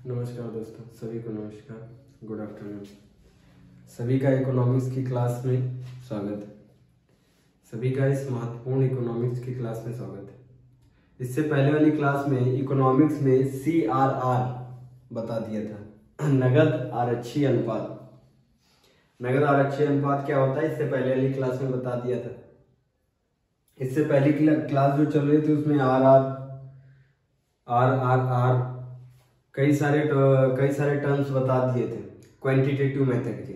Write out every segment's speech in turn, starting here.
नमस्कार दोस्तों, सभी को नमस्कार, गुड आफ्टरनून। सभी का इकोनॉमिक्स की क्लास में स्वागत है। सभी का इस महत्वपूर्ण इकोनॉमिक्स की क्लास में स्वागत है। इससे पहले वाली क्लास में इकोनॉमिक्स में CRR बता दिया था, नगद आरक्षी अनुपात। नगद आरक्षी अनुपात क्या होता है, इससे पहले वाली क्लास में बता दिया था। इससे पहली क्लास जो चल रही थी उसमें RRR कई सारे टर्म्स बता दिए थे क्वांटिटेटिव मेथड के।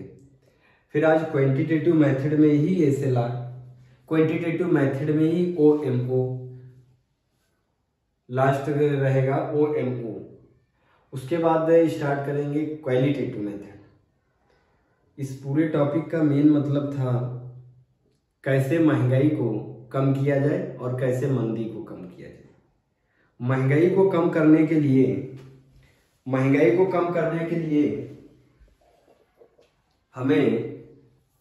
फिर आज क्वांटिटेटिव मेथड में ही SLR, क्वांटिटेटिव मेथड में ही OMO, लास्ट रहेगा OMO। उसके बाद स्टार्ट करेंगे क्वालिटेटिव मेथड। इस पूरे टॉपिक का मेन मतलब था कैसे महंगाई को कम किया जाए और कैसे मंदी को कम किया जाए। महंगाई को कम करने के लिए हमें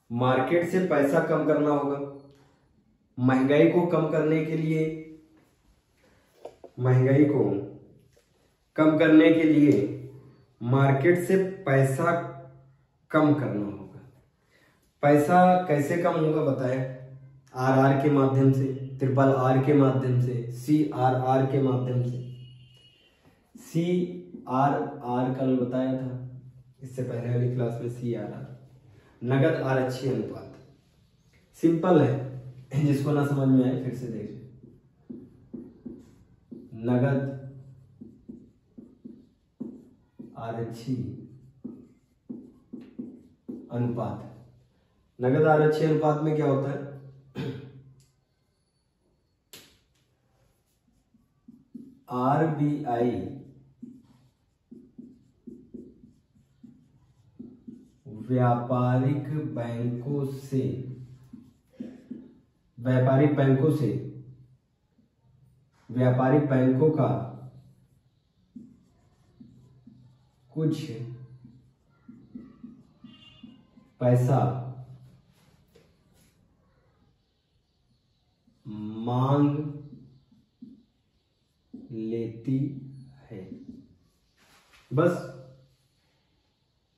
मार्केट से पैसा कम करना होगा। महंगाई को कम करने के लिए मार्केट से पैसा कम करना होगा। पैसा कैसे कम होगा बताया? RR के माध्यम से, RRR के माध्यम से, CRR के माध्यम से। CRR कल बताया था, इससे पहले वाली क्लास में CRR नगद आरक्षी अनुपात। सिंपल है, जिसको ना समझ में आए फिर से देख लें। नगद आरक्षी अनुपात। नगद आरक्षी अनुपात में क्या होता है? RBI व्यापारिक बैंकों का कुछ पैसा मांग लेती है। बस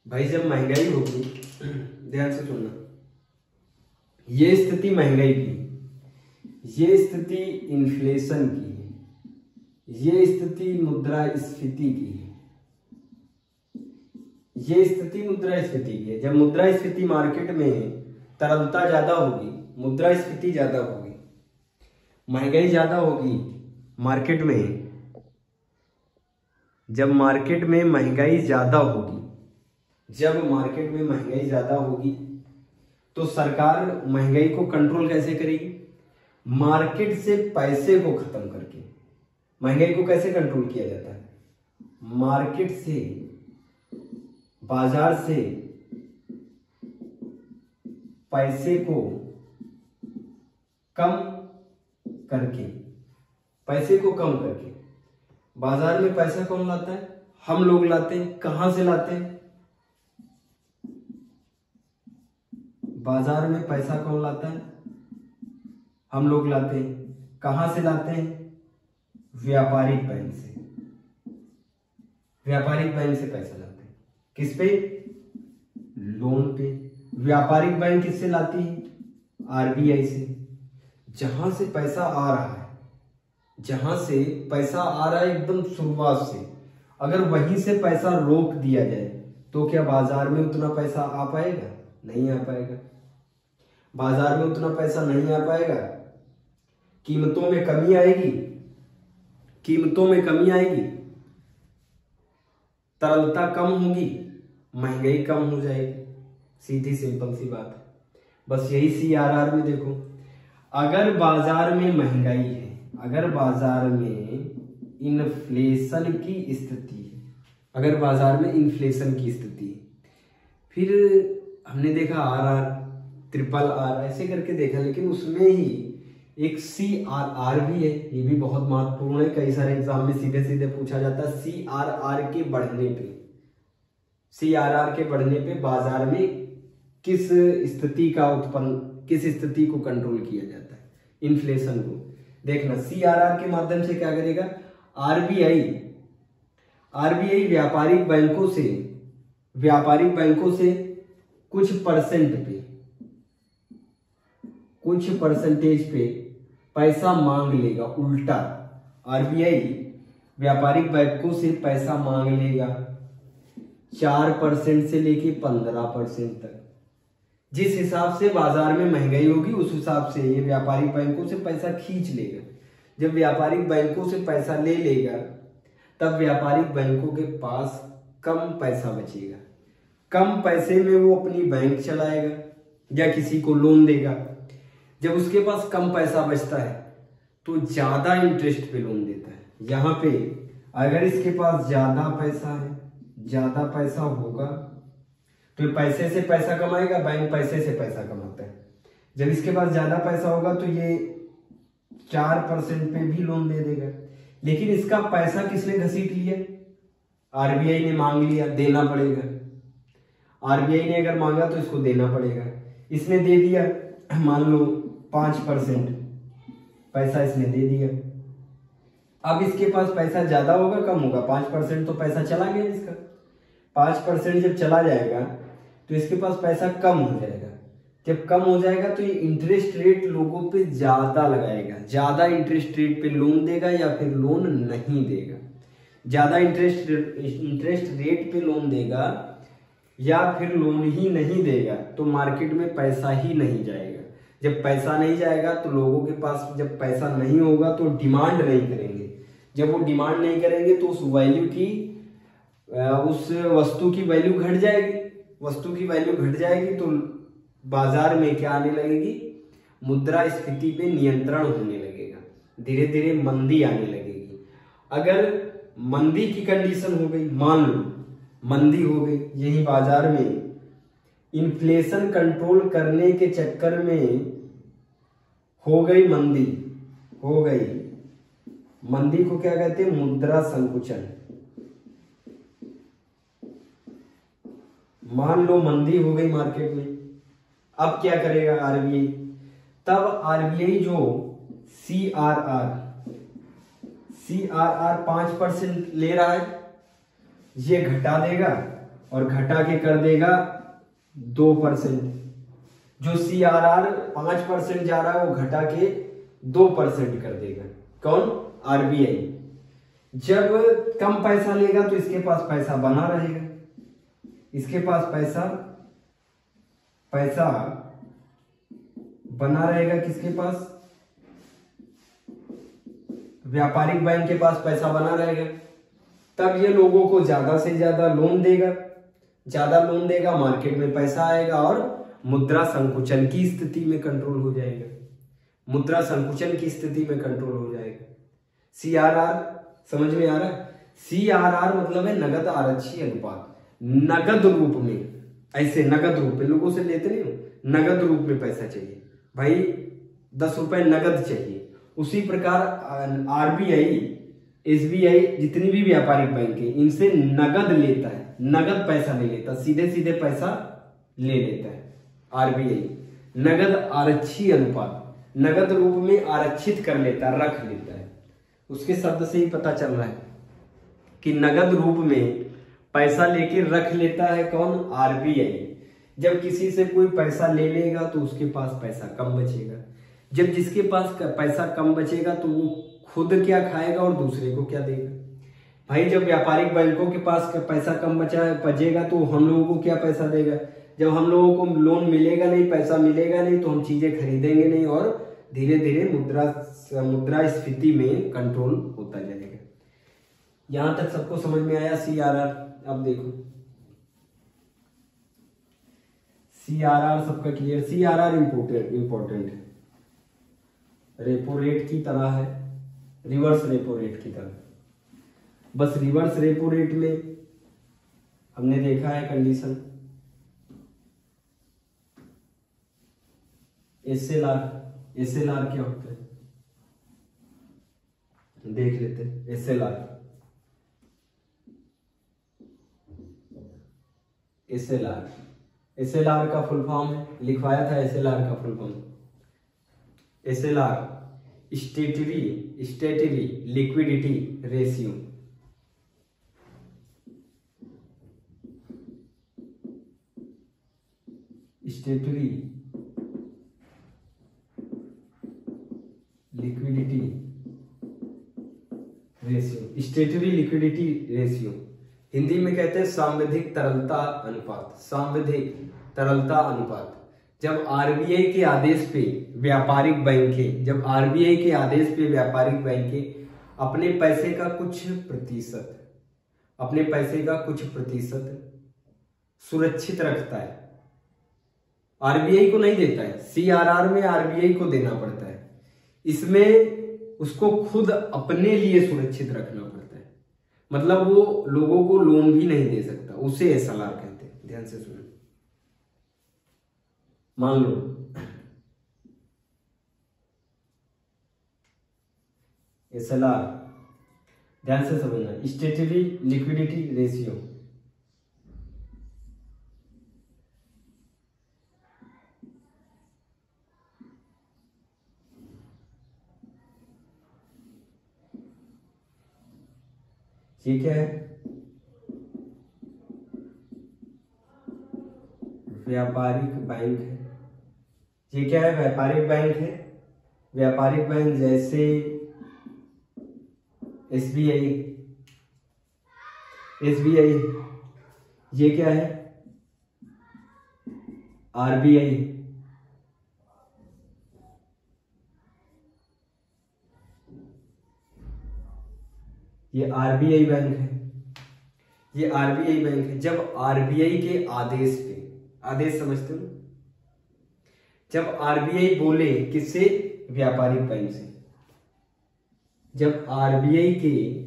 भाई, जब महंगाई होगी, ध्यान से सुनना, ये स्थिति महंगाई की, ये स्थिति इन्फ्लेशन की है, ये स्थिति मुद्रास्फीति की है, ये स्थिति मुद्रास्फीति की है। जब मुद्रास्फीति मार्केट में तरलता ज्यादा होगी, मुद्रास्फीति ज्यादा होगी, महंगाई ज्यादा होगी मार्केट में। जब मार्केट में महंगाई ज्यादा होगी, तो सरकार महंगाई को कंट्रोल कैसे करेगी? मार्केट से पैसे को खत्म करके। महंगाई को कैसे कंट्रोल किया जाता है? मार्केट से, बाजार से पैसे को कम करके, बाजार में पैसा कौन लाता है? हम लोग लाते हैं। कहां से लाते हैं? बाजार में पैसा कौन लाता है? हम लोग लाते हैं। कहां से लाते हैं? व्यापारिक बैंक से। व्यापारिक बैंक से पैसा लाते हैं। किस पे? लोन पे। व्यापारिक बैंक किससे लाती है? RBI से। जहां से पैसा आ रहा है एकदम शुरुआत से, अगर वहीं से पैसा रोक दिया जाए तो क्या बाजार में उतना पैसा आ पाएगा? नहीं आ पाएगा। बाजार में उतना पैसा नहीं आ पाएगा। कीमतों में कमी आएगी, तरलता कम होगी, महंगाई कम हो जाएगी। सीधी सिंपल सी बात है। बस यही CRR में देखो, अगर बाजार में महंगाई है, अगर बाजार में इन्फ्लेशन की स्थिति है, फिर हमने देखा RR ऐसे करके देखा, लेकिन उसमें ही एक CRR भी है। ये भी बहुत महत्वपूर्ण है, कई सारे एग्जाम में सीधे सीधे पूछा जाता है। CRR के बढ़ने पे बाजार में किस स्थिति को कंट्रोल किया जाता है? इन्फ्लेशन को। देखना, CRR के माध्यम से क्या करेगा? आरबीआई व्यापारिक बैंकों से कुछ परसेंटेज पे पैसा मांग लेगा। उल्टा आरबीआई व्यापारिक बैंकों से पैसा मांग लेगा 4% से लेके 15% तक। जिस हिसाब से बाजार में महंगाई होगी उस हिसाब से ये व्यापारिक बैंकों से पैसा खींच लेगा। जब व्यापारिक बैंकों से पैसा ले लेगा तब व्यापारिक बैंकों के पास कम पैसा बचेगा। कम पैसे में वो अपनी बैंक चलाएगा या किसी को लोन देगा। जब उसके पास कम पैसा बचता है तो ज्यादा इंटरेस्ट पे लोन देता है। यहाँ पे अगर इसके पास ज्यादा पैसा है, ज्यादा पैसा होगा तो पैसे से पैसा कमाएगा, बैंक पैसे से पैसा कमाता है। जब इसके पास ज्यादा पैसा होगा तो ये 4% पे भी लोन दे देगा। लेकिन इसका पैसा किसने घसीट लिया? आरबीआई ने मांग लिया, देना पड़ेगा। आरबीआई ने अगर मांगा तो इसको देना पड़ेगा। इसने दे दिया, मान लो 5% पैसा इसने दे दिया। अब इसके पास पैसा ज्यादा होगा कम होगा? 5% तो पैसा चला गया इसका। 5% जब चला जाएगा तो इसके पास पैसा कम हो जाएगा। जब कम हो जाएगा तो ये इंटरेस्ट रेट लोगों पे ज्यादा लगाएगा। ज्यादा इंटरेस्ट रेट पे लोन देगा या फिर लोन नहीं देगा। ज्यादा इंटरेस्ट रेट पे लोन देगा या फिर लोन ही नहीं देगा तो मार्केट में पैसा ही नहीं जाएगा। जब पैसा नहीं जाएगा तो लोगों के पास जब पैसा नहीं होगा तो डिमांड नहीं करेंगे। जब वो डिमांड नहीं करेंगे तो उस वस्तु की वैल्यू घट जाएगी। वस्तु की वैल्यू घट जाएगी तो बाजार में क्या आने लगेगी? मुद्रास्फीति पे नियंत्रण होने लगेगा। धीरे धीरे मंदी आने लगेगी। अगर मंदी की कंडीशन हो गई, मान लो मंदी हो गई, यही बाजार में इन्फ्लेशन कंट्रोल करने के चक्कर में हो गई मंदी, हो गई मंदी को क्या कहते हैं? मुद्रा संकुचन। मान लो मंदी हो गई मार्केट में, अब क्या करेगा आरबीआई? तब आरबीआई जो सीआरआर 5% ले रहा है ये घटा देगा और घटा के कर देगा 2%। जो सीआरआर 5% जा रहा है वो घटा के 2% कर देगा। कौन? आरबीआई। जब कम पैसा लेगा तो इसके पास पैसा बना रहेगा। इसके पास पैसा बना रहेगा। किसके पास? व्यापारिक बैंक के पास पैसा बना रहेगा। तब ये लोगों को ज्यादा से ज्यादा लोन देगा। ज्यादा लोन देगा, मार्केट में पैसा आएगा और मुद्रा संकुचन की स्थिति में कंट्रोल हो जाएगा। मुद्रा संकुचन की स्थिति में कंट्रोल हो जाएगा। सीआरआर समझ में आ रहा है? सीआरआर मतलब है नगद आरक्षी अनुपात। नगद रूप में, ऐसे नगद रूप में लोगों से लेते नहीं हो, नगद रूप में पैसा चाहिए भाई, 10 रुपए नगद चाहिए। उसी प्रकार आरबीआई, एसबीआई, जितनी भी व्यापारिक बैंक है इनसे नगद लेता है। नगद पैसा नहीं लेता, सीधे सीधे पैसा ले लेता है आरबीआई। नगद आरक्षी अनुपात, नगद रूप में आरक्षित कर लेता है, रख लेता है। उसके शब्द से ही पता चल रहा है कि नगद रूप में पैसा लेके रख लेता है। कौन? आरबीआई। जब किसी से कोई पैसा ले लेगा तो उसके पास पैसा कम बचेगा। जब जिसके पास पैसा कम बचेगा तो वो खुद क्या खाएगा और दूसरे को क्या देगा? भाई जब व्यापारिक बैंकों के पास पैसा कम बचेगा तो हम लोगों को क्या पैसा देगा? जब हम लोगों को लोन मिलेगा नहीं, पैसा मिलेगा नहीं तो हम चीजें खरीदेंगे नहीं और धीरे धीरे मुद्रास्फीति में कंट्रोल होता जाएगा। यहां तक सबको समझ में आया सीआरआर? अब देखो सीआरआर सबका क्लियर? सीआरआर इंपॉर्टेंट है, रेपो रेट की तरह है, रिवर्स रेपो रेट की तरह। बस रिवर्स रेपो रेट में हमने देखा है कंडीशन एसएलआर क्या होता है देख लेते हैं। एसएलआर का फुल फॉर्म है, लिखवाया था एसएलआर का full form. SLR स्टेटरी liquidity ratio. स्टेटरी liquidity ratio, स्टेटरी liquidity ratio Hindi में कहते हैं सांविधिक तरलता अनुपात, सांविधिक तरलता अनुपात। जब आरबीआई के आदेश पे व्यापारिक बैंकें, जब आरबीआई के आदेश पे व्यापारिक बैंकें अपने पैसे का कुछ प्रतिशत, अपने पैसे का कुछ प्रतिशत सुरक्षित रखता है, आरबीआई को नहीं देता है, सीआरआर में आरबीआई को देना पड़ता है, इसमें उसको खुद अपने लिए सुरक्षित रखना पड़ता है, मतलब वो लोगों को लोन भी नहीं दे सकता, उसे एसएलआर कहते हैं। ध्यान से सुनो, मान लो एसएलआर, ध्यान से समझना, स्टेटरी लिक्विडिटी रेशियो, ये क्या है? व्यापारिक बैंक है। ये क्या है? व्यापारिक बैंक है। व्यापारिक बैंक जैसे एसबीआई, एसबीआई। ये क्या है? आरबीआई। ये आरबीआई बैंक है, ये आरबीआई बैंक है। जब आरबीआई के आदेश पे, आदेश समझते हो, जब आरबीआई बोले किससे? व्यापारिक बैंक से, जब आरबीआई के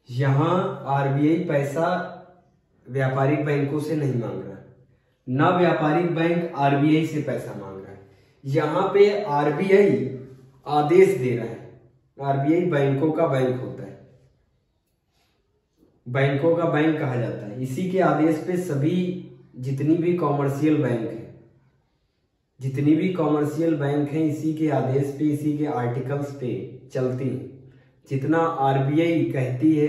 यहां आरबीआई पैसा व्यापारिक बैंकों से नहीं मांग रहा, ना व्यापारिक बैंक आरबीआई से पैसा मांग रहा है, यहां पे आरबीआई आदेश दे रहा है। आरबीआई बैंकों का बैंक होता है, बैंकों का बैंक कहा जाता है। इसी के आदेश पे सभी जितनी भी कॉमर्शियल बैंक है, जितनी भी कॉमर्शियल बैंक हैं, इसी के आदेश पे, इसी के आर्टिकल्स पे चलती हैं। जितना आरबीआई कहती है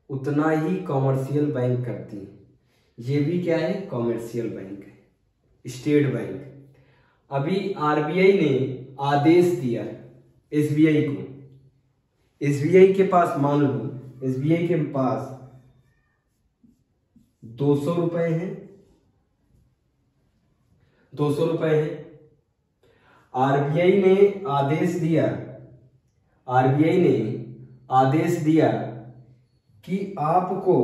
उतना ही कॉमर्शियल बैंक करती है। ये भी क्या है? कॉमर्शियल बैंक है, स्टेट बैंक। अभी आरबीआई ने आदेश दिया एसबीआई को, एसबीआई के पास मान लो, एसबीआई के पास 200 रुपए हैं, 200 रुपए हैं। आरबीआई ने आदेश दिया, आरबीआई ने आदेश दिया कि आपको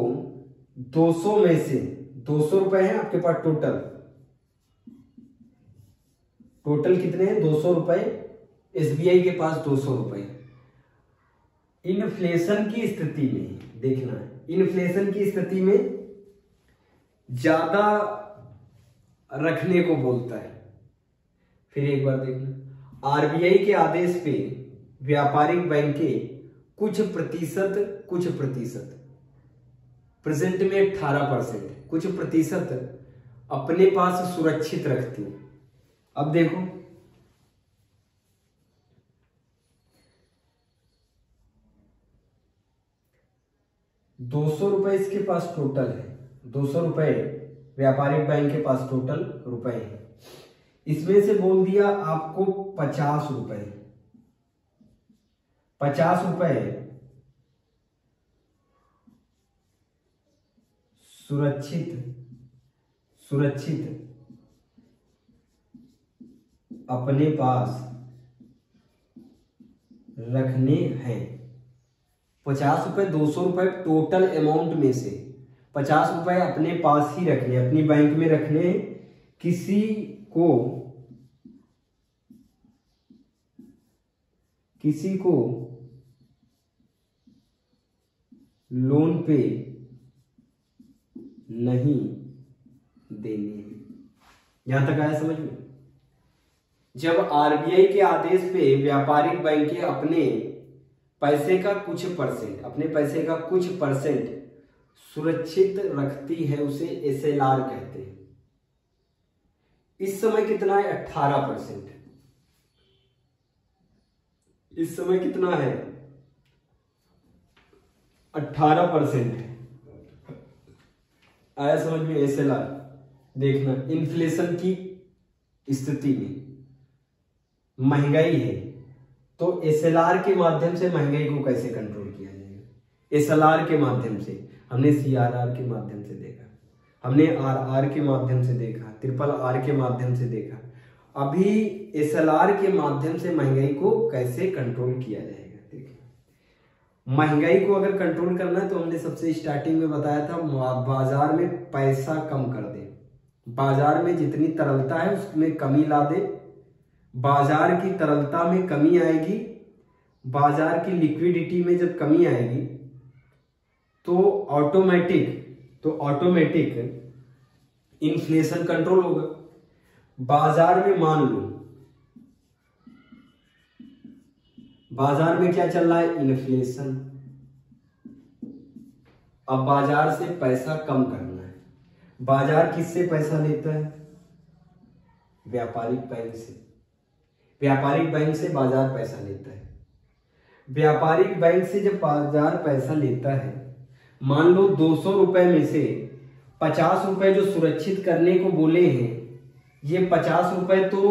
200 में से 200 रुपए हैं आपके पास टोटल, टोटल कितने हैं? 200 रुपए। एसबीआई के पास 200 रुपए। इन्फ्लेशन की स्थिति में देखना है, इन्फ्लेशन की स्थिति में ज्यादा रखने को बोलता है। फिर एक बार देखना, आरबीआई के आदेश पे व्यापारिक बैंकें कुछ प्रतिशत प्रेजेंट में 18%, कुछ प्रतिशत अपने पास सुरक्षित रखती हैं। अब देखो, ₹200 इसके पास टोटल है, 200 रुपए व्यापारिक बैंक के पास टोटल रुपए है। इसमें से बोल दिया आपको 50 रुपए, 50 रुपए सुरक्षित अपने पास रखने हैं। 50 रुपए, 200 रुपए टोटल अमाउंट में से 50 रुपए अपने पास ही रखने, अपनी बैंक में रखने, किसी को लोन पे नहीं देने। यहां तक आया समझ में? जब आरबीआई के आदेश पे व्यापारिक बैंकें अपने पैसे का कुछ परसेंट, अपने पैसे का कुछ परसेंट सुरक्षित रखती है, उसे एसएलआर कहते हैं। इस समय कितना है? 18%। इस समय कितना है? 18% है। आया समझ में? एसएलआर देखना, इन्फ्लेशन की स्थिति में महंगाई है तो एसएलआर के माध्यम से महंगाई को कैसे कंट्रोल किया जाएगा। एसएलआर के माध्यम से, हमने सीआरआर के माध्यम से देखा, हमने आरआर के माध्यम से देखा, ट्रिपल आर के माध्यम से देखा। अभी एसएलआर के माध्यम से महंगाई को कैसे कंट्रोल किया जाएगा। देखिए, महंगाई को अगर कंट्रोल करना है तो हमने सबसे स्टार्टिंग में बताया था बाजार में पैसा कम कर दे, बाजार में जितनी तरलता है उसमें कमी ला दे, बाजार की तरलता में कमी आएगी, बाजार की लिक्विडिटी में जब कमी आएगी तो ऑटोमेटिक इन्फ्लेशन कंट्रोल होगा। बाजार में मान लो बाजार में क्या चल रहा है, इन्फ्लेशन। अब बाजार से पैसा कम करना है, बाजार किससे पैसा लेता है, व्यापारिक बैंक से। व्यापारिक बैंक से बाजार पैसा लेता है। व्यापारिक बैंक से जब बाजार पैसा लेता है, मान लो 200 रुपए में से 50 रुपए जो सुरक्षित करने को बोले हैं, ये 50 रुपए तो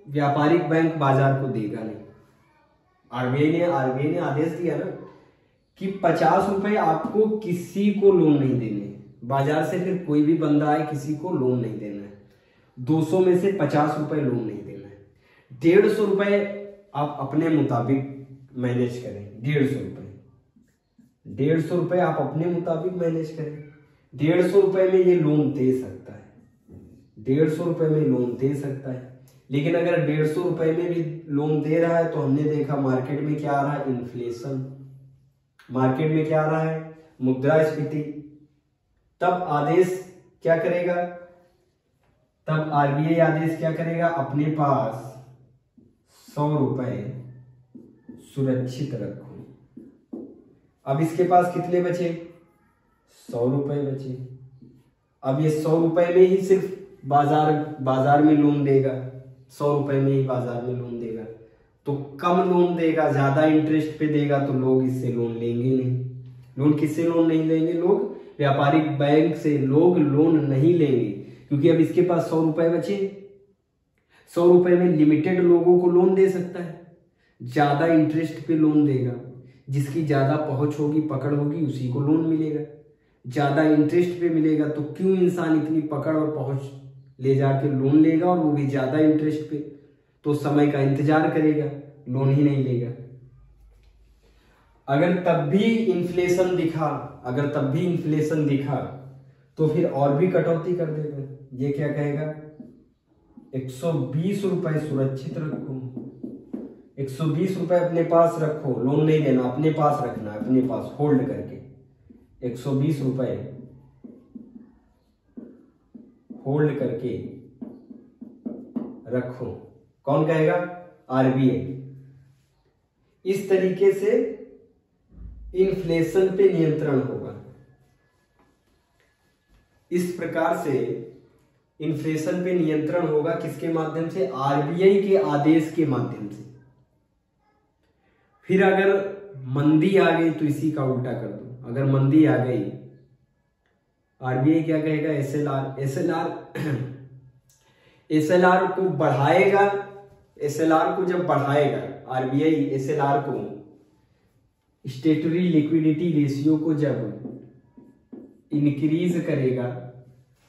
व्यापारिक बैंक बाजार को देगा नहीं। आरबीआई ने आदेश दिया ना कि 50 रुपए आपको किसी को लोन नहीं देने, बाजार से फिर कोई भी बंदा आए किसी को लोन नहीं देना है। 200 में से 50 रुपए लोन नहीं देना है। 150 रुपए आप अपने मुताबिक मैनेज करें। 150 रुपए आप अपने मुताबिक मैनेज करें। 150 रुपए में ये लोन दे सकता है, 150 रुपए में लोन दे सकता है। लेकिन अगर 150 रुपए में भी लोन दे रहा है तो हमने देखा मार्केट में क्या आ रहा है, इन्फ्लेशन। मार्केट में क्या आ रहा है, मुद्रास्फीति। तब आदेश क्या करेगा, तब आरबीआई आदेश क्या करेगा, अपने पास 100 रुपए सुरक्षित रखो। अब इसके पास कितने बचे, 100 रुपए बचे। अब ये 100 रुपए में ही सिर्फ बाजार में लोन देगा, 100 रुपए में ही बाजार में लोन देगा तो कम लोन देगा, ज्यादा इंटरेस्ट पे देगा तो लोग इससे लोन लेंगे नहीं। लोन किससे लोन नहीं लेंगे, लोग व्यापारिक बैंक से लोग लोन नहीं लेंगे, क्योंकि अब इसके पास 100 रुपए बचे। 100 रुपए में लिमिटेड लोगों को लोन दे सकता है, ज्यादा इंटरेस्ट पे लोन देगा। जिसकी ज्यादा पहुंच होगी, पकड़ होगी, उसी को लोन मिलेगा। ज्यादा इंटरेस्ट पे मिलेगा तो क्यों इंसान इतनी पकड़ और पहुंच ले जाके लोन लेगा, और वो भी ज्यादा इंटरेस्ट पे, तो समय का इंतजार करेगा, लोन ही नहीं लेगा। अगर तब भी इन्फ्लेशन दिखा तो फिर और भी कटौती कर देगा। ये क्या कहेगा, 120 रुपए सुरक्षित रखो, 120 रुपए अपने पास रखो, लोन नहीं लेना, अपने पास रखना, अपने पास होल्ड करके 120 रुपए होल्ड करके रखो। कौन कहेगा, आरबीआई। इस तरीके से इन्फ्लेशन पे नियंत्रण होगा। इस प्रकार से इन्फ्लेशन पे नियंत्रण होगा, किसके माध्यम से, आरबीआई के आदेश के माध्यम से। फिर अगर मंदी आ गई तो इसी का उल्टा कर दो। अगर मंदी आ गई, आरबीआई क्या कहेगा, एसएलआर को बढ़ाएगा। एसएलआर को जब बढ़ाएगा आरबीआई, एसएलआर को, स्टेटरी लिक्विडिटी रेशियो को जब इंक्रीज करेगा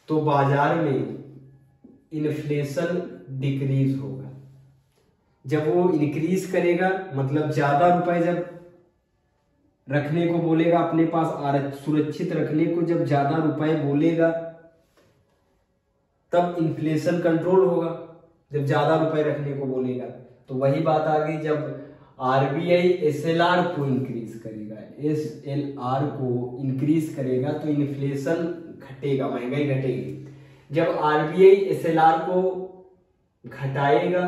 तो बाजार में इन्फ्लेशन डिक्रीज होगा। जब वो इंक्रीज करेगा मतलब ज्यादा रुपए जब रखने को बोलेगा, अपने पास सुरक्षित रखने को जब ज्यादा रुपए बोलेगा तब इन्फ्लेशन कंट्रोल होगा। जब ज्यादा रुपए रखने को बोलेगा तो वही बात आ गई, जब आरबीआई एसएलआर को इंक्रीज करेगा, एसएलआर को इंक्रीज करेगा तो इन्फ्लेशन घटेगा, महंगाई घटेगी। जब आरबीआई एसएलआर को घटाएगा,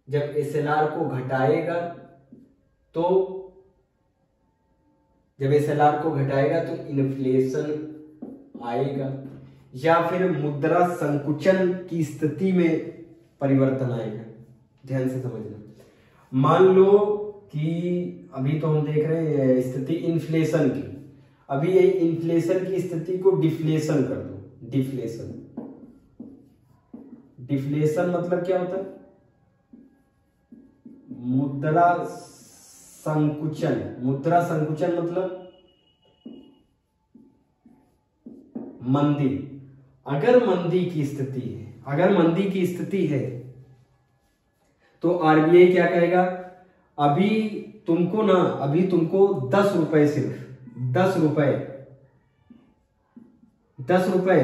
जब एसएलआर को घटाएगा तो जब एसएलआर को घटाएगा तो इन्फ्लेशन आएगा, या फिर मुद्रा संकुचन की स्थिति में परिवर्तन आएगा। ध्यान से समझना। मान लो कि अभी तो हम देख रहे हैं स्थिति इन्फ्लेशन की, अभी ये इन्फ्लेशन की स्थिति को डिफ्लेशन कर दो। डिफ्लेशन, डिफ्लेशन मतलब क्या होता है? मुद्रा संकुचन। मुद्रा संकुचन मतलब मंदी। अगर मंदी की स्थिति है, अगर मंदी की स्थिति है तो आरबीआई क्या कहेगा, अभी तुमको ना, अभी तुमको 10 रुपए, सिर्फ 10 रुपए, 10 रुपए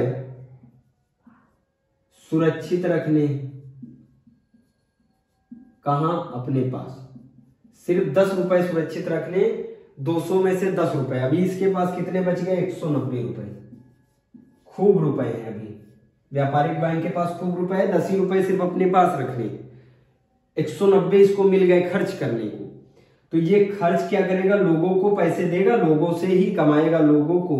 सुरक्षित रखने। कहां? अपने पास। सिर्फ 10 रुपए सुरक्षित रखने। 200 में से 10 रुपए। अभी इसके पास कितने बच गए? 190 रुपए। खूब रुपए हैं अभी व्यापारिक बैंक के पास, खूब रुपए है। 10 ही रुपए सिर्फ अपने पास रखने, 190 इसको मिल गए खर्च करने को। तो ये खर्च क्या करेगा? लोगों को पैसे देगा, लोगों से ही कमाएगा, लोगों को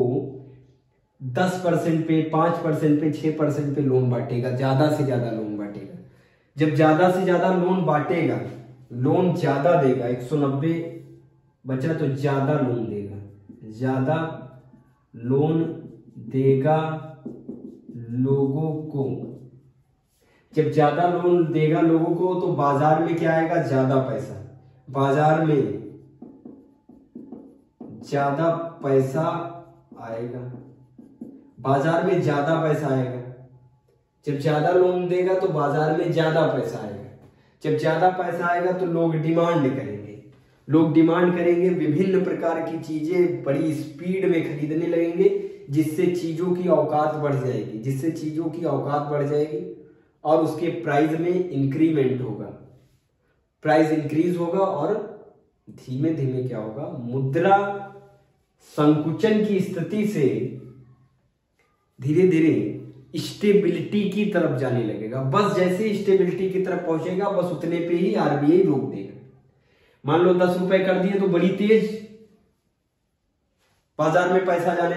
10% पे, 5% पे, 6% पे लोन बांटेगा, ज्यादा से ज्यादा लोन बांटेगा। जब ज्यादा से ज्यादा लोन बांटेगा, लोन ज्यादा देगा, 190 बचा तो ज्यादा लोन देगा, ज्यादा लोन देगा लोगों को। जब ज्यादा लोन देगा लोगों को तो बाजार में क्या आएगा? ज्यादा पैसा। बाजार में ज्यादा पैसा आएगा, बाजार में ज्यादा पैसा आएगा। जब ज्यादा लोन देगा तो बाजार में ज्यादा पैसा आएगा। जब ज्यादा पैसा आएगा तो लोग डिमांड करेंगे, लोग डिमांड करेंगे, विभिन्न प्रकार की चीजें बड़ी स्पीड में खरीदने लगेंगे, जिससे चीजों की औकात बढ़ जाएगी, जिससे चीजों की औकात बढ़ जाएगी और उसके प्राइस में इंक्रीमेंट होगा, प्राइस इंक्रीज होगा और धीमे धीमे क्या होगा? मुद्रा संकुचन की स्थिति से धीरे धीरे स्टेबिलिटी की तरफ जाने लगेगा। बस जैसे स्टेबिलिटी की तरफ पहुंचेगा, बस उतने पे ही आरबीआई रोक देगा। मान लो 10 रुपए कर दिए तो बड़ी तेज बाजार में पैसा जाने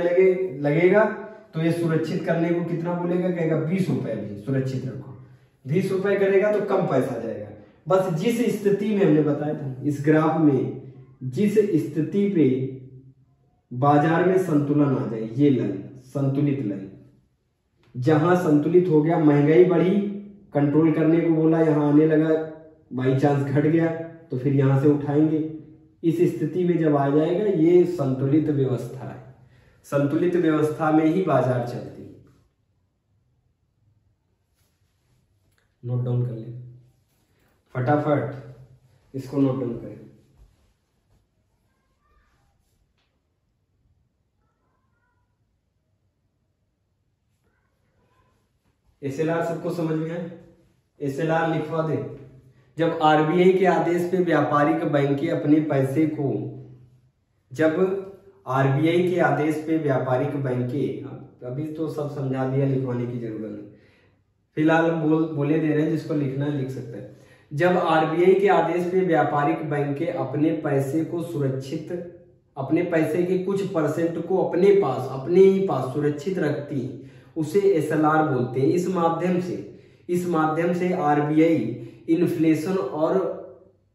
लगेगा, तो ये सुरक्षित करने को कितना बोलेगा? कहेगा 20 रुपए भी सुरक्षित रखो। 20 रुपए करेगा तो कम पैसा जाएगा। बस जिस स्थिति में हमने बताया था इस ग्राफ में, जिस स्थिति पे बाजार में संतुलन आ जाए, ये लाइन संतुलित लाइन, जहां संतुलित हो गया, महंगाई बढ़ी, कंट्रोल करने को बोला, यहां आने लगा, बाई चांस घट गया तो फिर यहां से उठाएंगे। इस स्थिति में जब आ जाएगा, ये संतुलित व्यवस्था है। संतुलित व्यवस्था में ही बाजार चलती है। नोट डाउन कर ले फटाफट, इसको नोट डाउन करें। एसएलआर सबको समझ में है? एसएलआर लिखवा दे। जब आरबीआई के आदेश पे व्यापारिक बैंकें अपने पैसे को, जब आरबीआई के आदेश पे व्यापारिक बैंकें, अभी तो सब समझा दिया, लिखवाने की जरूरत नहीं, फिलहाल बोले दे रहे हैं, जिसको लिखना है लिख सकते हैं। जब आरबीआई के आदेश पे व्यापारिक बैंकें अपने पैसे को सुरक्षित, अपने पैसे के कुछ परसेंट को अपने पास, अपने ही पास सुरक्षित रखती हैं, उसे एसएलआर बोलते हैं। इस माध्यम से आरबीआई इन्फ्लेशन और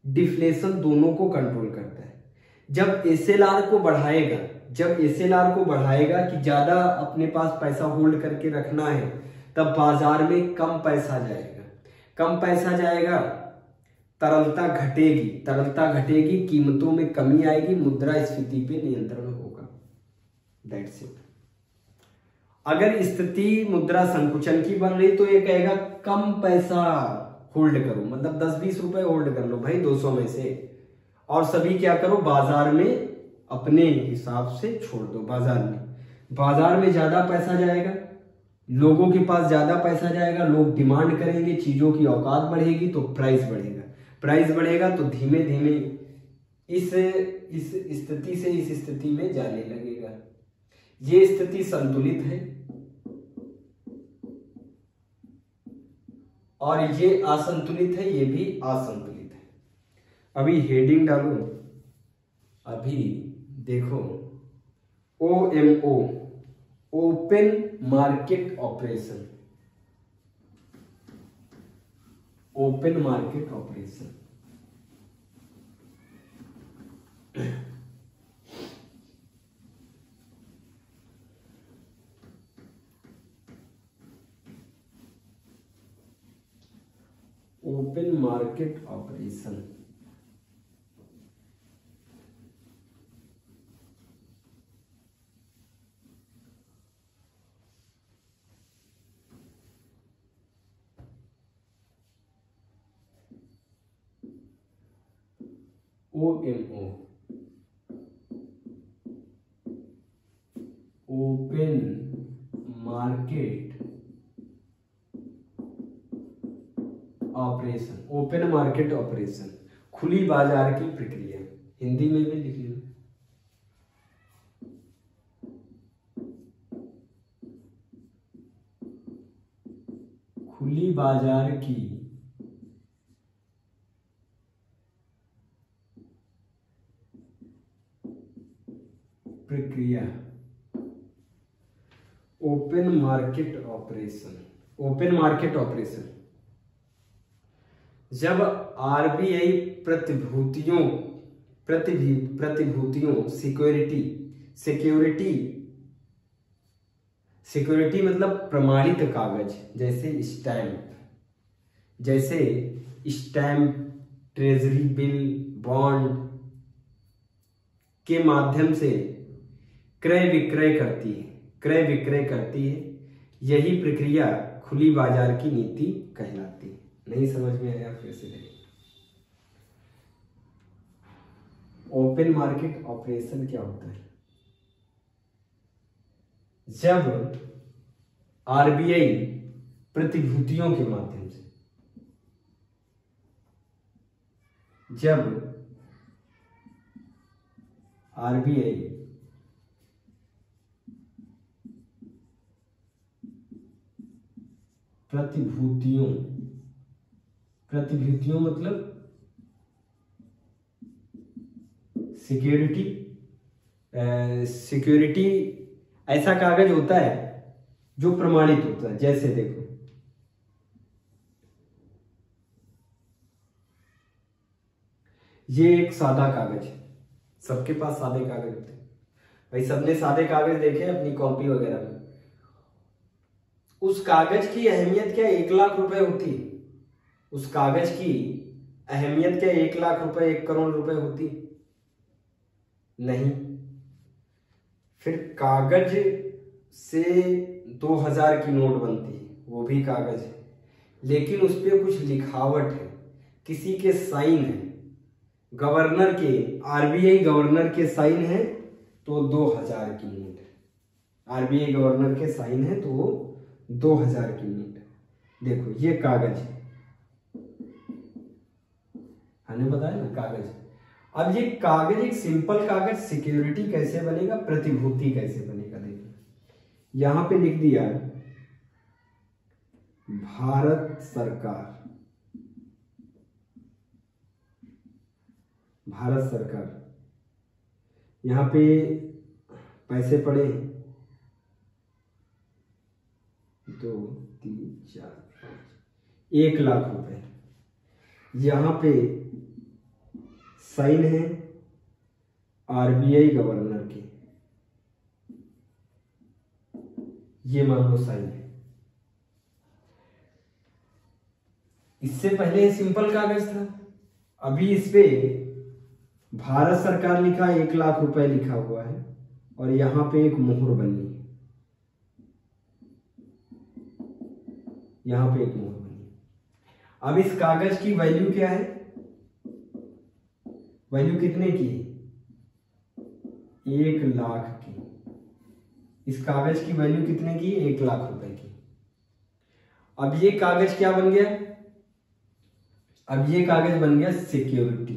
डिफ्लेशन दोनों को कंट्रोल करता है। जब एसएलआर को बढ़ाएगा, जब एसएलआर को बढ़ाएगा कि ज्यादा अपने पास पैसा होल्ड करके रखना है, तब बाजार में कम पैसा जाएगा, कम पैसा जाएगा, तरलता घटेगी, तरलता घटेगी, कीमतों में कमी आएगी, मुद्रास्फीति पे नियंत्रण होगा। That's it. अगर स्थिति मुद्रा संकुचन की बन रही तो ये कहेगा कम पैसा होल्ड करो, मतलब 10-20 रुपए होल्ड कर लो भाई 200 में से, और सभी क्या करो? बाजार में अपने हिसाब से छोड़ दो। बाजार में ज्यादा पैसा जाएगा, लोगों के पास ज्यादा पैसा जाएगा, लोग डिमांड करेंगे, चीजों की औकात बढ़ेगी तो प्राइस बढ़ेगा, प्राइस बढ़ेगा तो धीमे धीमे इस स्थिति से इस स्थिति में जाने लगेगा। ये स्थिति संतुलित है और ये असंतुलित है, ये भी असंतुलित है। अभी हेडिंग डालू, अभी देखो, OMO, open market operation, open market operation. Open market operation. OMO, open market operation. Open market operation, खुली बाजार की प्रक्रिया। हिंदी में भी लिख लो। खुली बाजार की प्रक्रिया, open market operation. Open market operation जब आरबीआई प्रतिभूतियों सिक्योरिटी मतलब प्रमाणित कागज, जैसे स्टैम्प, ट्रेजरी बिल, बॉन्ड के माध्यम से क्रय विक्रय करती है। यही प्रक्रिया खुली बाजार की नीति कहलाती है। नहीं समझ में आया फिर से देखिए। ओपन मार्केट ऑपरेशन क्या होता है? जब आरबीआई प्रतिभूतियों के माध्यम से, जब आरबीआई प्रतिभूतियों मतलब सिक्योरिटी ऐसा कागज होता है जो प्रमाणित होता है। जैसे देखो, ये एक सादा कागज है, सबके पास सादे कागज होते हैं भाई, सबने सादे कागज देखे अपनी कॉपी वगैरह में। उस कागज की अहमियत क्या 1 लाख रुपए होती? उस कागज की अहमियत क्या 1 लाख रुपए, 1 करोड़ रुपए होती? नहीं। फिर कागज से 2000 की नोट बनती है, वो भी कागज है, लेकिन उस पर कुछ लिखावट है, किसी के साइन है, गवर्नर के, आरबीआई गवर्नर के साइन है, तो 2000 की नोट है। आरबीआई गवर्नर के साइन है तो 2000 की नोट है। देखो ये कागज है, हमें बताया ना कागज। अब ये कागज, एक सिंपल कागज सिक्योरिटी कैसे बनेगा, प्रतिभूति कैसे बनेगा? देखो यहां पे लिख दिया भारत सरकार, यहां पे पैसे पड़े 2 3 4 5, 1 लाख रुपए। यहां पे साइन है आरबीआई गवर्नर के, ये मान लो साइन है। इससे पहले सिंपल कागज था, अभी इस पे भारत सरकार लिखा, 1 लाख रुपए लिखा हुआ है, और यहां पे एक मोहर बनी है, यहां पे एक मोहर बनी है। अब इस कागज की वैल्यू क्या है? वैल्यू कितने की है? 1 लाख की। इस कागज की वैल्यू कितने की? 1 लाख रुपए की। अब ये कागज क्या बन गया? अब ये कागज बन गया सिक्योरिटी।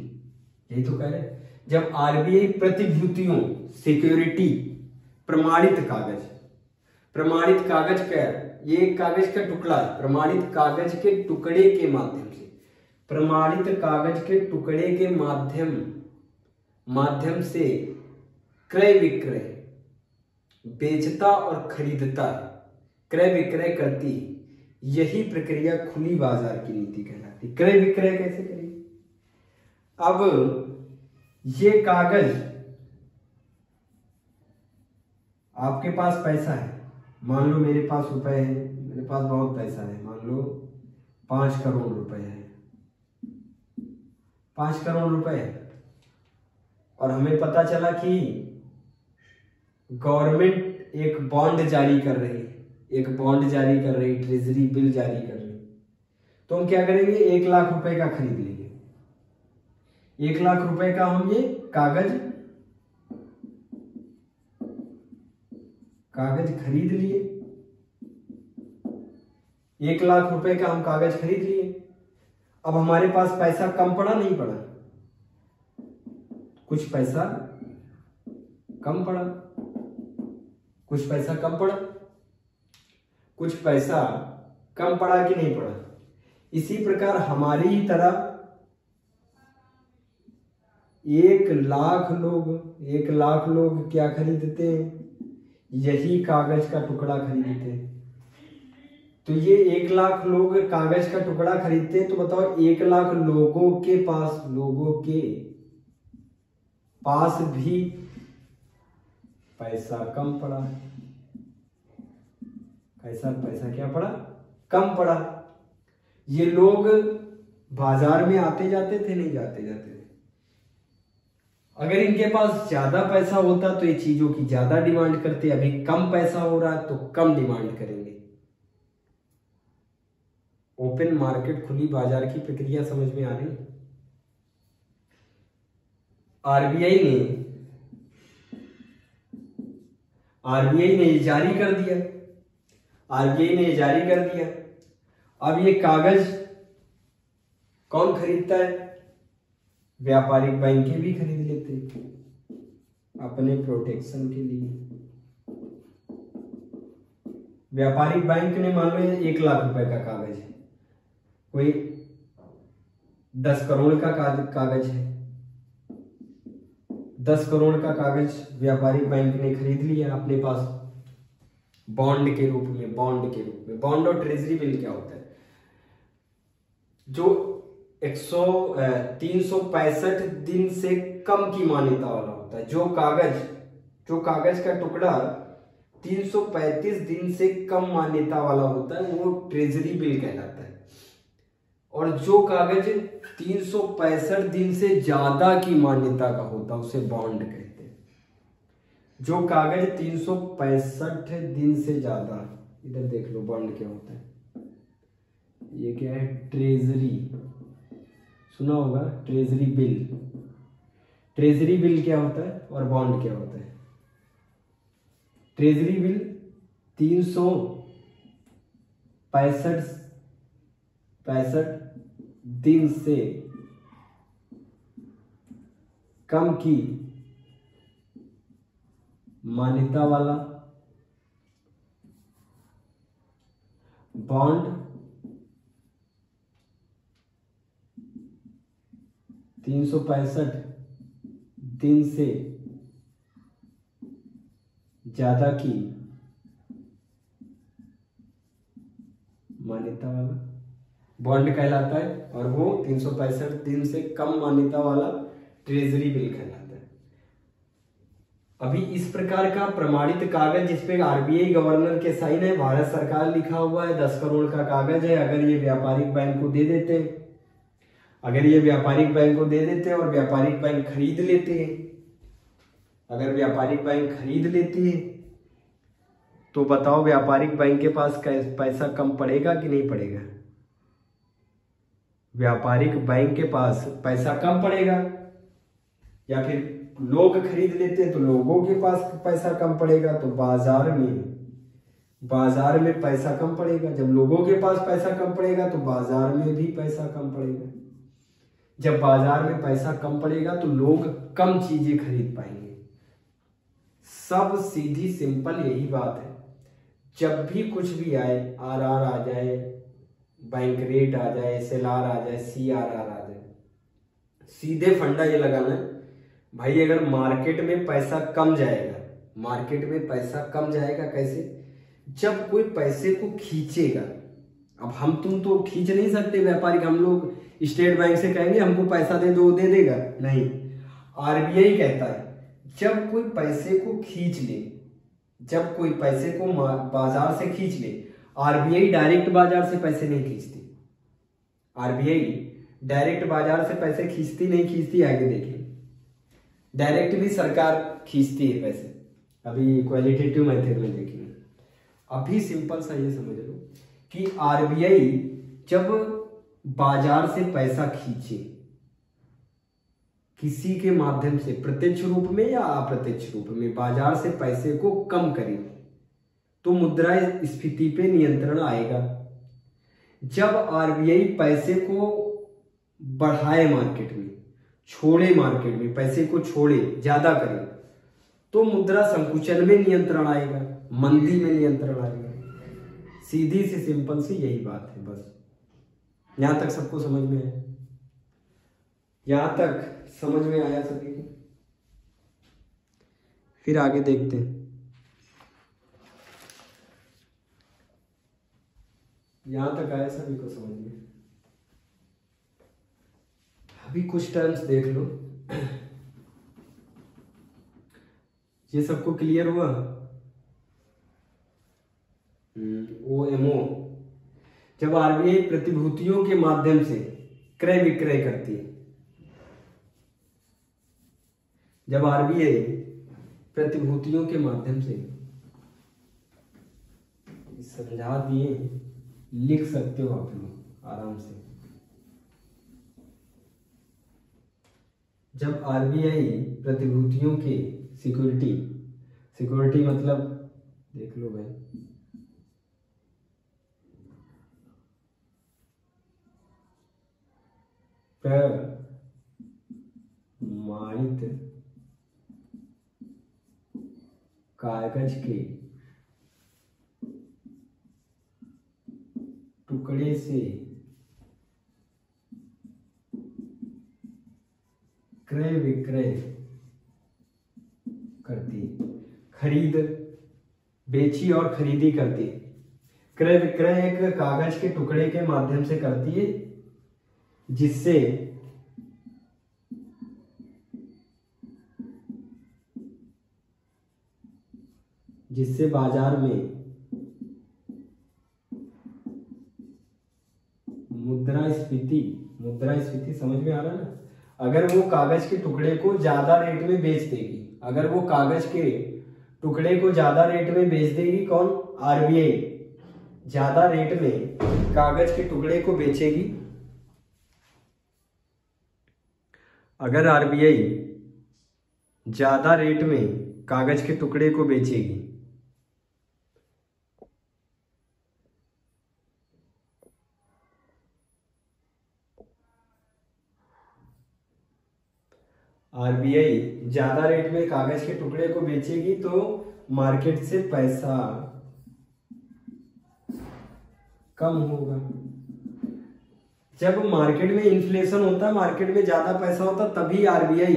यही तो कह रहे, जब आरबीआई प्रतिभूतियों, सिक्योरिटी, प्रमाणित कागज का, ये एक कागज का टुकड़ा है, प्रमाणित कागज के टुकड़े के माध्यम से, प्रमाणित कागज के टुकड़े के माध्यम से क्रय विक्रय, बेचता और खरीदता है, क्रय विक्रय करती है। यही प्रक्रिया खुली बाजार की नीति कहलाती है। क्रय विक्रय कैसे करेगी? अब ये कागज, आपके पास पैसा है, मान लो मेरे पास रुपए है, मेरे पास बहुत पैसा है, मान लो 5 करोड़ रुपए है, 5 करोड़ रुपए। और हमें पता चला कि गवर्नमेंट एक बॉन्ड जारी कर रही है, एक बॉन्ड जारी कर रही, ट्रेजरी बिल जारी कर रही, तो हम क्या करेंगे, 1 लाख रुपए का खरीद लेंगे। 1 लाख रुपए का हम ये कागज खरीद लिए। 1 लाख रुपए का हम कागज खरीद लिए। अब हमारे पास पैसा कम पड़ा नहीं पड़ा, कुछ पैसा कम पड़ा, कुछ पैसा कम पड़ा, कुछ पैसा कम पड़ा कि नहीं पड़ा। इसी प्रकार हमारी ही तरह 1 लाख लोग क्या खरीदते हैं, यही कागज का टुकड़ा खरीदते हैं। तो ये 1 लाख लोग कागज का टुकड़ा खरीदते हैं, तो बताओ 1 लाख लोगों के पास भी पैसा कम पड़ा। पैसा क्या पड़ा, कम पड़ा। ये लोग बाजार में आते जाते थे, नहीं जाते थे। अगर इनके पास ज्यादा पैसा होता तो ये चीजों की ज्यादा डिमांड करते। अभी कम पैसा हो रहा है तो कम डिमांड करेंगे। ओपन मार्केट, खुली बाजार की प्रक्रिया समझ में आ रही। आरबीआई ने जारी कर दिया। अब ये कागज कौन खरीदता है, व्यापारिक बैंकें भी खरीद लेते अपने प्रोटेक्शन के लिए। व्यापारिक बैंक ने मान लो 1 लाख रुपए का कागज है, कोई 10 करोड़ का कागज है, 10 करोड़ का कागज व्यापारिक बैंक ने खरीद लिया अपने पास बॉन्ड के रूप में। बॉन्ड और ट्रेजरी बिल क्या होता है, जो 365 दिन से कम की मान्यता वाला होता है। जो कागज का टुकड़ा 335 दिन से कम मान्यता वाला होता है वो ट्रेजरी बिल कहलाता है। और जो कागज 365 दिन से ज्यादा की मान्यता का होता है उसे बॉन्ड कहते हैं। जो कागज 365 दिन से ज्यादा, इधर देख लो बॉन्ड क्या होता है, ये क्या है, ट्रेजरी, सुना होगा ट्रेजरी बिल क्या होता है और बॉन्ड क्या होता है। ट्रेजरी बिल 365 दिन से कम की मान्यता वाला, बॉन्ड 365 दिन से ज्यादा की मान्यता वाला बॉन्ड कहलाता है, और वो 365 दिन से कम मान्यता वाला ट्रेजरी बिल कहलाता है। अभी इस प्रकार का प्रमाणित कागज जिसपे आरबीआई गवर्नर के साइन है, भारत सरकार लिखा हुआ है, 10 करोड़ का कागज है। अगर ये व्यापारिक बैंक को दे देते और व्यापारिक बैंक खरीद लेते हैं, अगर व्यापारिक बैंक खरीद लेती है तो बताओ व्यापारिक बैंक के पास पैसा कम पड़ेगा कि नहीं पड़ेगा। व्यापारिक बैंक के पास पैसा कम पड़ेगा, या फिर लोग खरीद लेते हैं तो लोगों के पास पैसा कम पड़ेगा। तो बाजार में पैसा कम पड़ेगा। जब लोगों के पास पैसा कम पड़ेगा तो बाजार में भी पैसा कम पड़ेगा। जब बाजार में पैसा कम पड़ेगा तो लोग कम चीजें खरीद पाएंगे। सब सीधी सिंपल यही बात है। जब भी कुछ भी आए, आरआर आ जाए, बैंक रेट आ जाए, एसएलआर आ जाए, सीआरआर आ जाए, सीधे फंडा ये लगाना है भाई, अगर मार्केट में पैसा कम जाएगा, कैसे, जब कोई पैसे को खींचेगा। अब हम तुम तो खींच नहीं सकते व्यापारिक, हम लोग स्टेट बैंक से कहेंगे हमको पैसा दे दो, दे देगा नहीं। आरबीआई कहता है जब कोई पैसे को खींच ले, जब कोई पैसे को बाजार से खींच ले, आरबीआई डायरेक्ट बाजार से पैसे नहीं खींचती। आरबीआई डायरेक्ट बाजार से पैसे खींचती नहीं खींचती आगे देखिए, डायरेक्ट भी सरकार खींचती है पैसे, अभी क्वालिटेटिव मेथड में देखेंगे। अभी सिंपल सा ये समझ लो कि आरबीआई जब बाजार से पैसा खींचे किसी के माध्यम से, प्रत्यक्ष रूप में या अप्रत्यक्ष रूप में, बाजार से पैसे को कम करे तो मुद्रास्फीति पे नियंत्रण आएगा। जब आरबीआई पैसे को बढ़ाए मार्केट में, छोड़े मार्केट में, पैसे को छोड़े, ज्यादा करे, तो मुद्रा संकुचन में नियंत्रण आएगा, मंदी में नियंत्रण आएगा। सीधी सी सिंपल सी यही बात है। बस यहां तक सबको समझ में आया? यहां तक समझ में आया सभी को? फिर आगे देखते हैं। यहां तक आया सभी को समझ में? अभी कुछ टर्म्स देख लो, ये सबको क्लियर हुआ? OMO, जब आरबीआई प्रतिभूतियों के माध्यम से क्रय विक्रय करती है, जब आरबीआई प्रतिभूतियों के माध्यम से, समझा दिए, लिख सकते हो आप लोग आराम से। जब आरबीआई प्रतिभूतियों के सिक्योरिटी मतलब देख लो भाई, प्रमाणित कागज के टुकड़े से क्रय विक्रय करती, खरीद बेची और खरीदी करती। क्रय विक्रय एक कागज के टुकड़े के माध्यम से करती है जिससे बाजार में मुद्रास्फीति समझ में आ रहा है ना? अगर वो कागज के टुकड़े को ज्यादा रेट में बेच देगी, अगर वो कागज के टुकड़े को ज्यादा रेट में बेच देगी, कौन? आरबीआई ज्यादा रेट में कागज के टुकड़े को बेचेगी। अगर आरबीआई ज्यादा रेट में कागज के टुकड़े को बेचेगी आरबीआई ज्यादा रेट में कागज के टुकड़े को बेचेगी तो मार्केट से पैसा कम होगा। जब मार्केट में इन्फ्लेशन होता है, मार्केट में ज्यादा पैसा होता है, तभी आरबीआई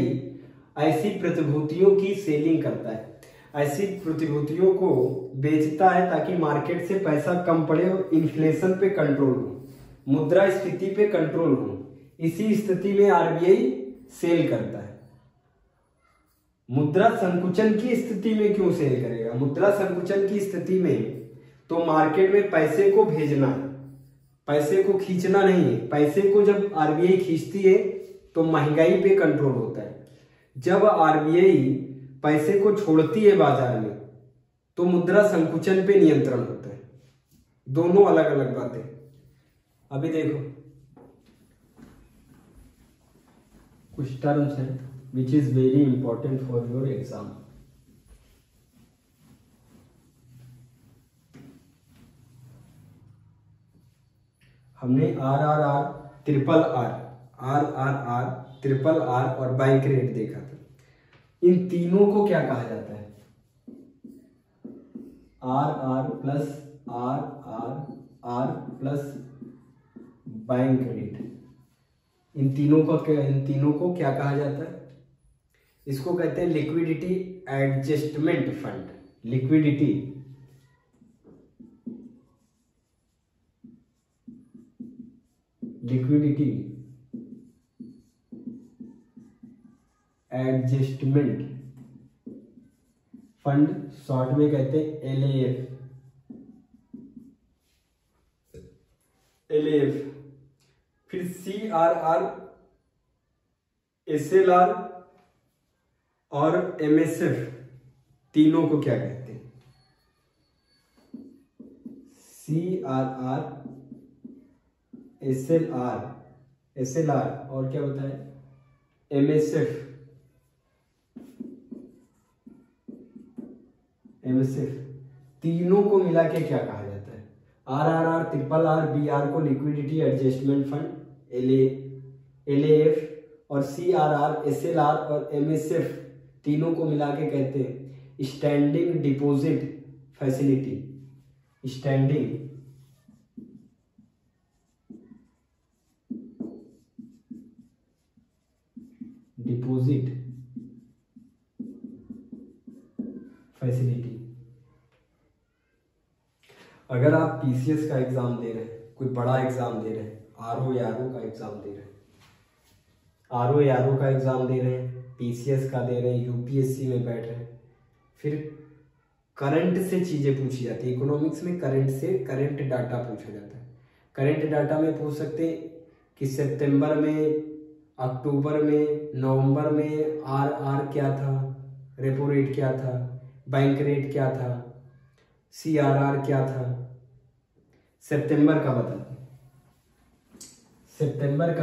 ऐसी प्रतिभूतियों की सेलिंग करता है, ऐसी प्रतिभूतियों को बेचता है ताकि मार्केट से पैसा कम पड़े और इन्फ्लेशन पे कंट्रोल हो, मुद्रास्फीति पे कंट्रोल हो। इसी स्थिति में आरबीआई सेल करता है। मुद्रा संकुचन की स्थिति में क्यों सेल करेगा? मुद्रा संकुचन की स्थिति में तो मार्केट में पैसे को भेजना है, पैसे को खींचना नहीं है। पैसे को जब आरबीआई खींचती है तो महंगाई पे कंट्रोल होता है। जब आरबीआई पैसे को छोड़ती है बाजार में तो मुद्रा संकुचन पे नियंत्रण होता है। दोनों अलग अलग बातें। अभी देखो कुछ टर्म्स हैं which is very important for your exam. हमने RRR, triple R, RRR, triple R और बैंक रेट देखा था। इन तीनों को क्या कहा जाता है? RR plus RRR plus bank rate. इन तीनों को क्या कहा जाता है? इसको कहते हैं liquidity adjustment fund. Liquidity adjustment fund, short में कहते हैं LAF। फिर CRR, SLR और MSF तीनों को क्या कहते हैं? CRR, SLR और क्या होता है? MSF तीनों को मिला के क्या कहा जाता है? RRR, RRR, BR को लिक्विडिटी एडजस्टमेंट फंड LAF और CRR, SLR और MSF तीनों को मिला के कहते हैं standing deposit facility. Standing deposit facility. अगर आप PCS का एग्जाम दे रहे हैं, कोई बड़ा एग्जाम दे रहे हैं, RO का एग्जाम दे रहे हैं, RO का एग्जाम दे रहे हैं, PCS का दे रहे हैं, UPSC में बैठ रहे हैं, फिर करंट से चीजें पूछी जाती है। इकोनॉमिक्स में करंट से करंट डाटा पूछा जाता है। करंट डाटा में पूछ सकते हैं कि सितंबर में, अक्टूबर में, नवंबर में RR क्या था, रेपो रेट क्या था, बैंक रेट क्या था, CRR क्या था। सितंबर का बता, सितंबर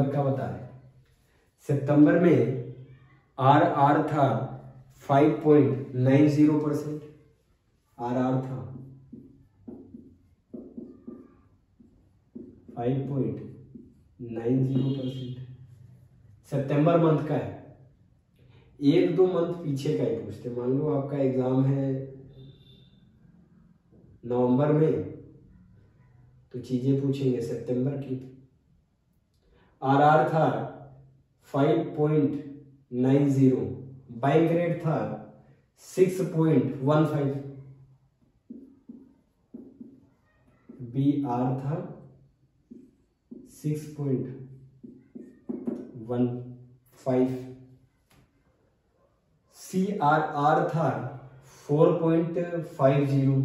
का बता रहे। सितंबर में RR था 5.90%। RR था 5.90%। सितंबर मंथ का है। एक दो मंथ पीछे का ही पूछते। मान लो आपका एग्जाम है नवंबर में, तो चीजें पूछेंगे सितंबर की। RR था 5.90, बैंक रेट था 6.15, BR था 6.15, CRR था 4.50,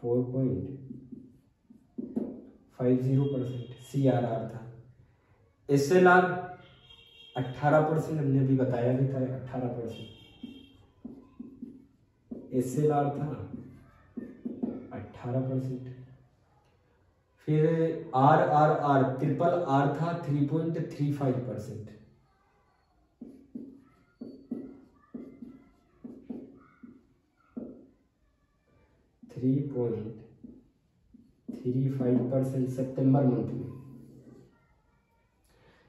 4.50% CRR था। SLR 18%, हमने अभी बताया भी था 18%। SLR था 18%। फिर RRR, ट्रिपल R था 3.35%। 3.35% सितंबर मंथ में,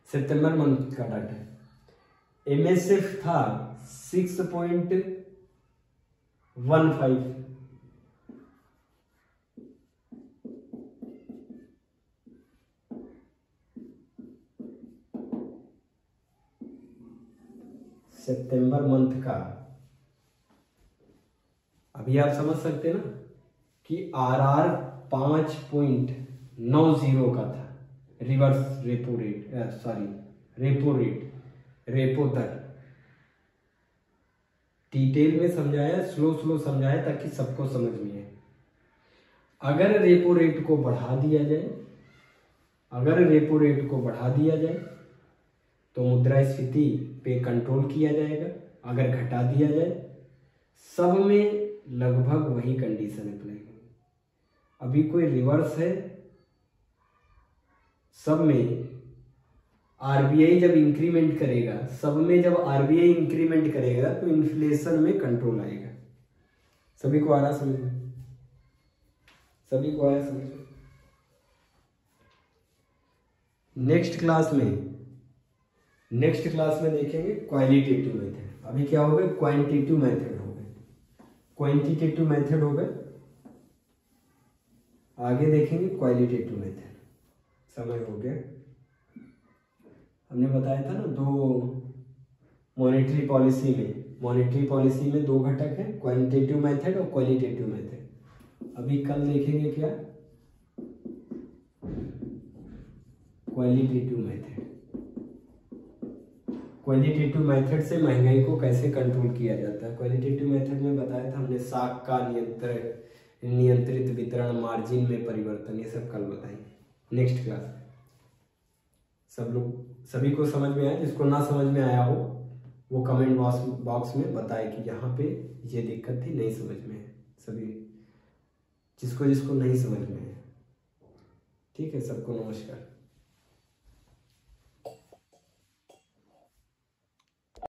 सितंबर मंथ का डाटा है। MSF था 6.15, सितंबर मंथ का। अभी आप समझ सकते हैं ना कि RR 5.90 का था, रिवर्स रेपो रेट, रेपो दर। डिटेल में समझाया, स्लो समझाया ताकि सबको समझ में आए। अगर रेपो रेट को बढ़ा दिया जाए, तो मुद्रास्फीति पे कंट्रोल किया जाएगा। अगर घटा दिया जाए, सब में लगभग वही कंडीशन अप्लाई होगी। अभी कोई रिवर्स है, सब में RBI जब इंक्रीमेंट करेगा, तो इन्फ्लेशन में कंट्रोल आएगा। सभी को आ रहा समझ में? नेक्स्ट क्लास में देखेंगे क्वालिटेटिव मेथड। अभी क्या हो गए? क्वांटिटेटिव मेथड हो गए, क्वांटिटेटिव मेथड हो गए। आगे देखेंगे क्वालिटेटिव मेथड। समय हो गया। हमने बताया था ना, दो मॉनेटरी पॉलिसी में दो घटक है, क्वांटिटेटिव मेथड और क्वालिटेटिव मेथड। अभी कल देखेंगे क्या? Qualitative method. क्वालिटेटिव मेथड से महंगाई को कैसे कंट्रोल किया जाता है। क्वालिटेटिव मेथड में बताया था हमने साख का नियंत्रित वितरण, मार्जिन में परिवर्तन, ये सब कल बताएंगे नेक्स्ट क्लास में। सभी को समझ में आया? जिसको ना समझ में आया हो वो कमेंट बॉक्स में बताए कि यहाँ पे ये दिक्कत थी, नहीं समझ में है। सभी जिसको नहीं समझ में है। ठीक है, सबको नमस्कार।